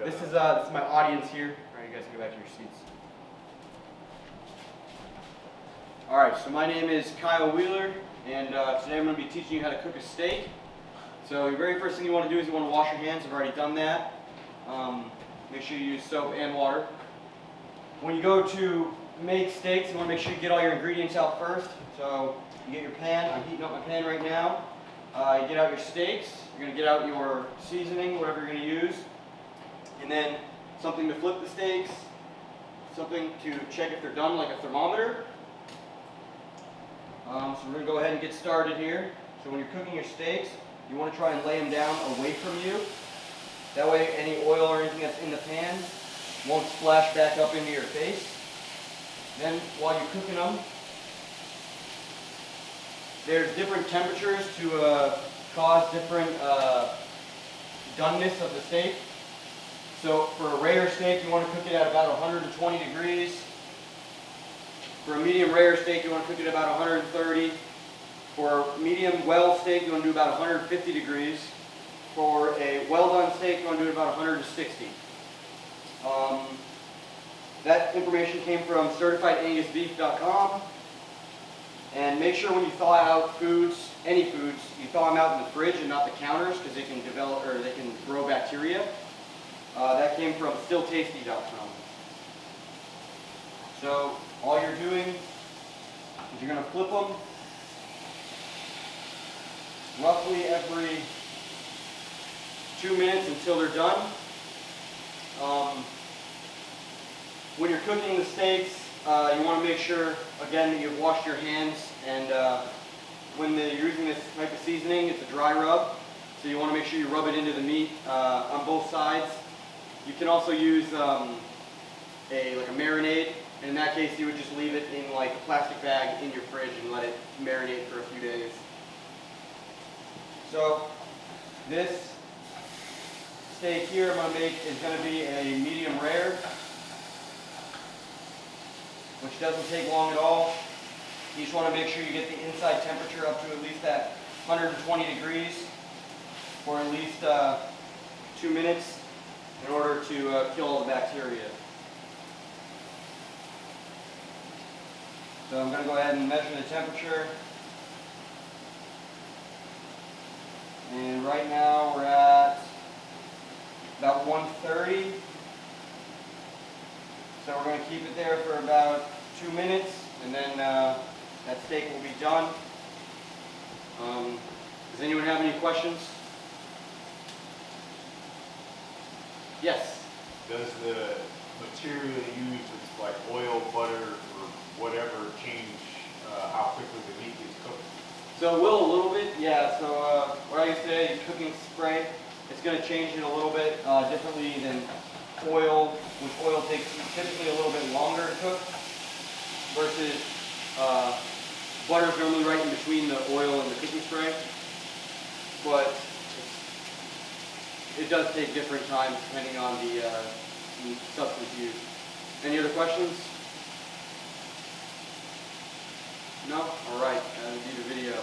This is my audience here. All right, you guys can go back to your seats. All right, so my name is Kyle Wheeler, and today I'm going to be teaching you how to cook a steak. So the very first thing you want to do is you want to wash your hands. I've already done that. Make sure you use soap and water. When you go to make steaks, you want to make sure you get all your ingredients out first. So you get your pan. I'm heating up my pan right now. You get out your steaks. You're going to get out your seasoning, whatever you're going to use. And then something to flip the steaks. Something to check if they're done, like a thermometer. So we're going to go ahead and get started here. So when you're cooking your steaks, you want to try and lay them down away from you. That way any oil or anything that's in the pan won't splash back up into your face. Then while you're cooking them, there's different temperatures to cause different doneness of the steak. So for a rare steak, you want to cook it at about 120 degrees. For a medium rare steak, you want to cook it at about 130. For a medium well steak, you want to do about 150 degrees. For a well done steak, you want to do it about 160. That information came from CertifiedAngusBeef.com. And make sure when you thaw out foods, any foods, you thaw them out in the fridge and not the counters because they can develop or they can grow bacteria. That came from StillTasty.com. So all you're doing is you're going to flip them roughly every 2 minutes until they're done. When you're cooking the steaks, you want to make sure, again, that you've washed your hands, and when you're using this type of seasoning, it's a dry rub, so you want to make sure you rub it into the meat on both sides. You can also use like a marinade, and in that case, you would just leave it in like a plastic bag in your fridge and let it marinate for a few days. So this steak here I'm going to make is going to be a medium rare, which doesn't take long at all. You just want to make sure you get the inside temperature up to at least that 120 degrees for at least 2 minutes in order to kill all the bacteria. So I'm going to go ahead and measure the temperature. And right now we're at about 130. So we're going to keep it there for about 2 minutes, and then that steak will be done. Does anyone have any questions? Yes? Does the material used, it's like oil, butter, or whatever, change how quickly the meat gets cooked? So it will a little bit, yeah. So what I used to say is cooking spray. It's going to change it a little bit differently than oil, which oil takes typically a little bit longer to cook, versus butter is normally right in between the oil and the cooking spray. But it does take different times depending on the substance used. Any other questions? No? All right, view the video.